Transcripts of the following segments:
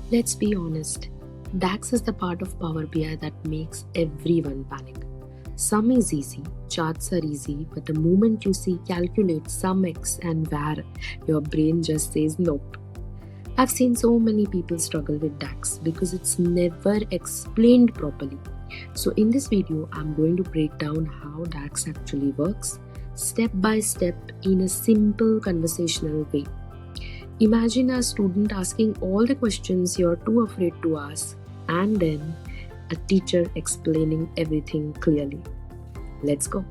Let's be honest. DAX is the part of Power BI that makes everyone panic. Sum is easy, charts are easy, but the moment you see calculate sum x and var, your brain just says nope. I've seen so many people struggle with DAX because it's never explained properly. So, in this video, I'm going to break down how DAX actually works, step by step, in a simple conversational way. Imagine a student asking all the questions you're too afraid to ask, and then a teacher explaining everything clearly. Let's go.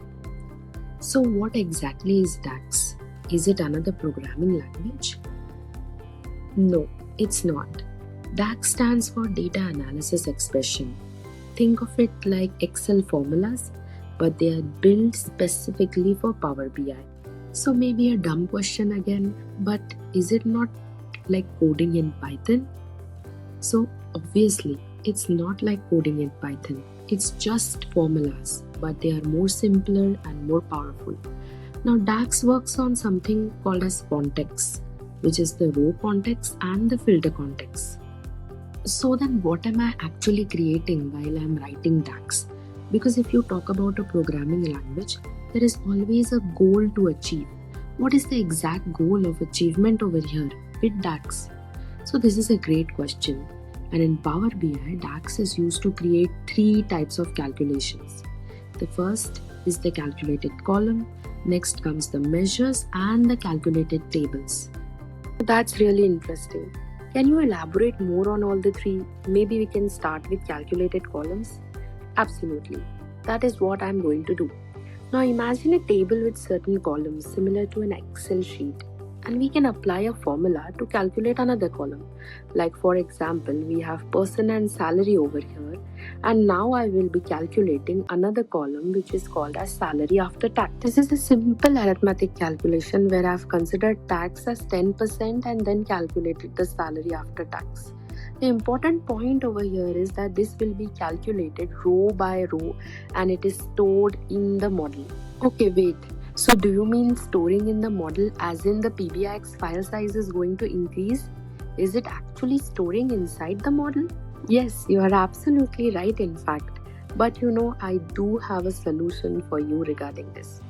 So, what exactly is DAX? Is it another programming language? No, it's not. DAX stands for Data Analysis Expression. Think of it like Excel formulas, but they are built specifically for Power BI. So maybe a dumb question again, but is it not like coding in Python? So obviously, it's not like coding in Python. It's just formulas, but they are more simpler and more powerful. Now DAX works on something called as context, which is the row context and the filter context. So then what am I actually creating while I'm writing DAX? Because if you talk about a programming language, there is always a goal to achieve. What is the exact goal of achievement over here with DAX? So this is a great question. And in Power BI, DAX is used to create three types of calculations. The first is the calculated column, next comes the measures and the calculated tables. That's really interesting. Can you elaborate more on all the three? Maybe we can start with calculated columns? Absolutely. That is what I'm going to do. Now imagine a table with certain columns similar to an Excel sheet, and we can apply a formula to calculate another column. Like for example, we have person and salary over here, and now I will be calculating another column which is called as salary after tax. This is a simple arithmetic calculation where I've considered tax as 10% and then calculated the salary after tax. The important point over here is that this will be calculated row by row and it is stored in the model. Okay, wait. So do you mean storing in the model as in the PBIX file size is going to increase? Is it actually storing inside the model? Yes, you are absolutely right in fact. But I do have a solution for you regarding this.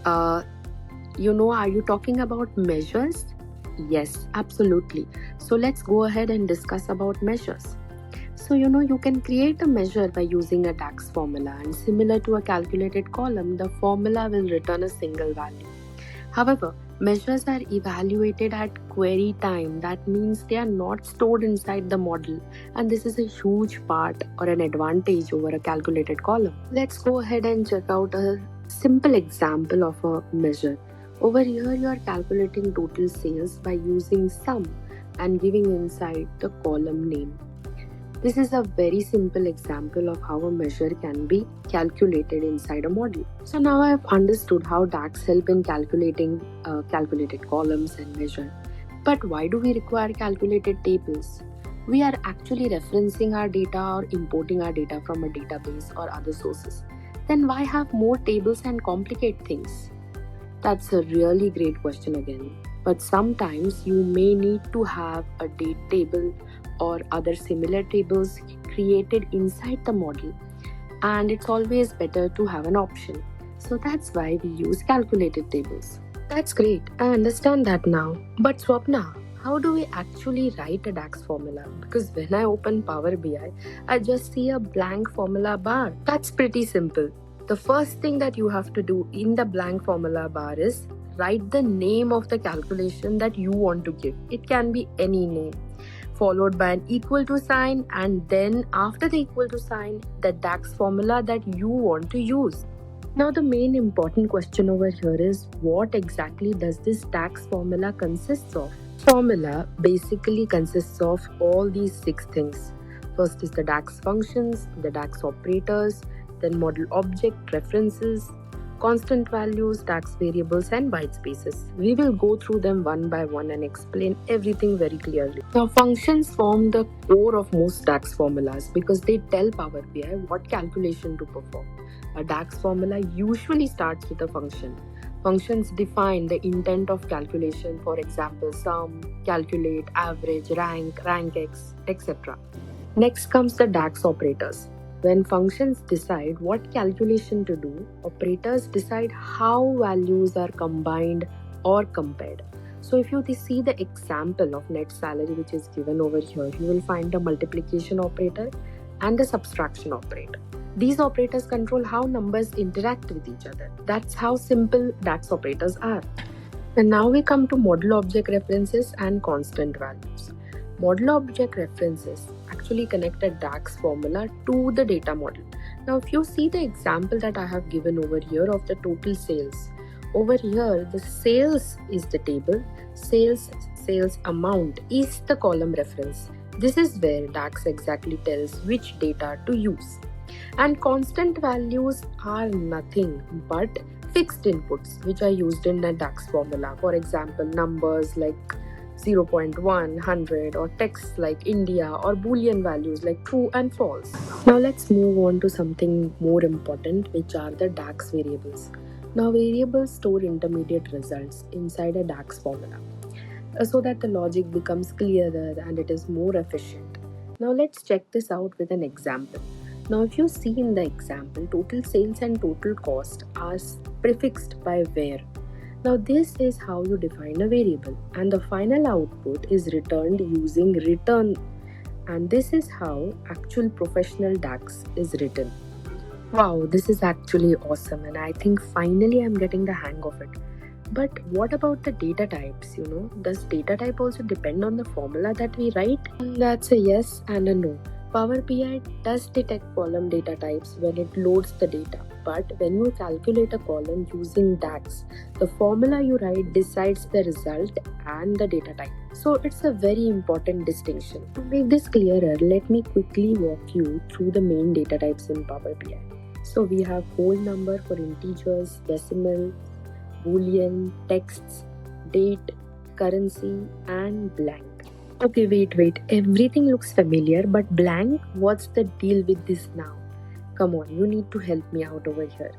Are you talking about measures? Yes, absolutely. So let's go ahead and discuss about measures. So you can create a measure by using a DAX formula, and similar to a calculated column, the formula will return a single value. However, measures are evaluated at query time. That means they are not stored inside the model, and this is a huge part or an advantage over a calculated column. Let's go ahead and check out a simple example of a measure. Over here, you are calculating total sales by using sum and giving inside the column name. This is a very simple example of how a measure can be calculated inside a model. So now I have understood how DAX help in calculating calculated columns and measure. But why do we require calculated tables? We are actually referencing our data or importing our data from a database or other sources. Then why have more tables and complicate things? That's a really great question again. But sometimes you may need to have a date table or other similar tables created inside the model, and it's always better to have an option. So that's why we use calculated tables. That's great, I understand that now. But Swapna, how do we actually write a DAX formula? Because when I open Power BI, I just see a blank formula bar. That's pretty simple. The first thing that you have to do in the blank formula bar is write the name of the calculation that you want to give. It can be any name, followed by an equal to sign, and then after the equal to sign, the DAX formula that you want to use. Now the main important question over here is, what exactly does this DAX formula consists of? Formula basically consists of all these 6 things. First is the DAX functions, the DAX operators, then model object, references, constant values, DAX variables, and white spaces. We will go through them one by one and explain everything very clearly. Now, functions form the core of most DAX formulas because they tell Power BI what calculation to perform. A DAX formula usually starts with a function. Functions define the intent of calculation, for example, sum, calculate, average, rank x, etc. Next comes the DAX operators. When functions decide what calculation to do, operators decide how values are combined or compared. So if you see the example of net salary which is given over here, you will find the multiplication operator and the subtraction operator. These operators control how numbers interact with each other. That's how simple DAX operators are. And now we come to model object references and constant values. Model object references actually connect a DAX formula to the data model. Now, if you see the example that I have given over here of the total sales, over here the sales is the table, sales amount is the column reference. This is where DAX exactly tells which data to use. And constant values are nothing but fixed inputs which are used in the DAX formula. For example, numbers like 0.1, 100, or text like India, or Boolean values like true and false. Now let's move on to something more important, which are the DAX variables. Now variables store intermediate results inside a DAX formula so that the logic becomes clearer and it is more efficient. Now let's check this out with an example. Now if you see in the example, total sales and total cost are prefixed by where. Now this is how you define a variable, and the final output is returned using return, and this is how actual professional DAX is written. Wow, this is actually awesome, and I think finally I'm getting the hang of it. But what about the data types? Does data type also depend on the formula that we write? That's a yes and a no. Power BI does detect column data types when it loads the data, but when you calculate a column using DAX, the formula you write decides the result and the data type. So it's a very important distinction. To make this clearer, let me quickly walk you through the main data types in Power BI. So we have whole number for integers, decimal, Boolean, texts, date, currency, and blank. Okay, wait. Everything looks familiar, but blank? What's the deal with this now? Come on, you need to help me out over here.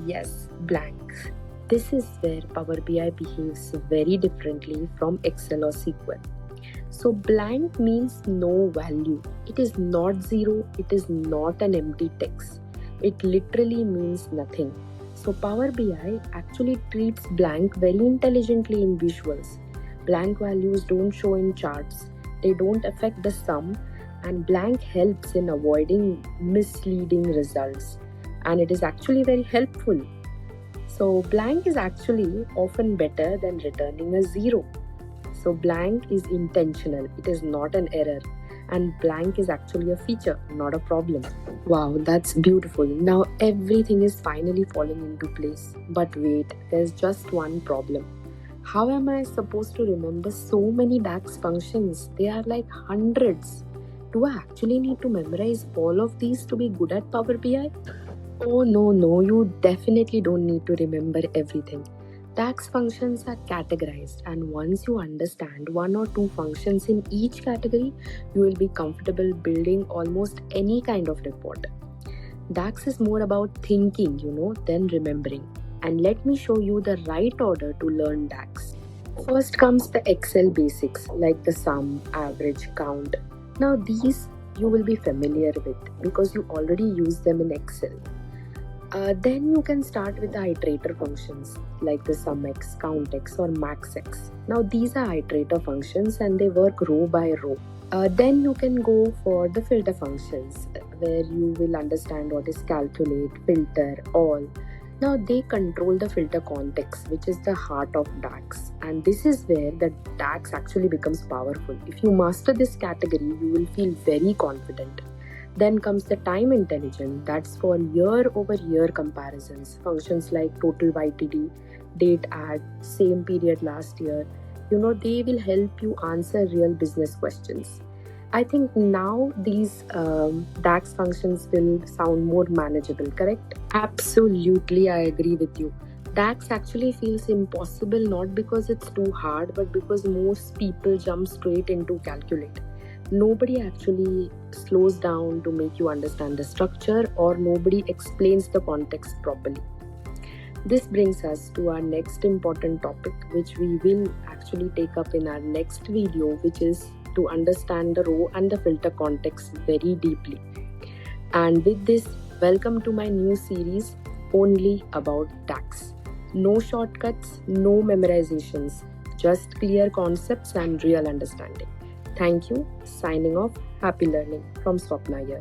Yes, blank. This is where Power BI behaves very differently from Excel or SQL. So blank means no value. It is not zero, it is not an empty text. It literally means nothing. So Power BI actually treats blank very intelligently in visuals. Blank values don't show in charts, they don't affect the sum, and blank helps in avoiding misleading results. And it is actually very helpful. So blank is actually often better than returning a zero. So blank is intentional, it is not an error. And blank is actually a feature, not a problem. Wow, that's beautiful. Now everything is finally falling into place. But wait, there's just one problem. How am I supposed to remember so many DAX functions? They are like hundreds. Do I actually need to memorize all of these to be good at Power BI? Oh no, you definitely don't need to remember everything. DAX functions are categorized, and once you understand one or two functions in each category, you will be comfortable building almost any kind of report. DAX is more about thinking, than remembering. And let me show you the right order to learn DAX. First comes the Excel basics like the sum, average, count. Now these you will be familiar with because you already use them in Excel. Then you can start with the iterator functions like the sumx, countx, or maxx. Now these are iterator functions and they work row by row. Then you can go for the filter functions where you will understand what is calculate, filter, all. Now they control the filter context, which is the heart of DAX, and this is where the DAX actually becomes powerful. If you master this category, you will feel very confident. Then comes the time intelligence, that's for year-over-year comparisons. Functions like total YTD, date add, same period last year, they will help you answer real business questions. I think now these DAX functions will sound more manageable, correct? Absolutely, I agree with you. DAX actually feels impossible not because it's too hard, but because most people jump straight into calculate. Nobody actually slows down to make you understand the structure, or nobody explains the context properly. This brings us to our next important topic, which we will actually take up in our next video, which is to understand the row and the filter context very deeply. And with this, welcome to my new series only about DAX. No shortcuts, no memorizations, just clear concepts and real understanding. Thank you. Signing off. Happy learning from Swapna here.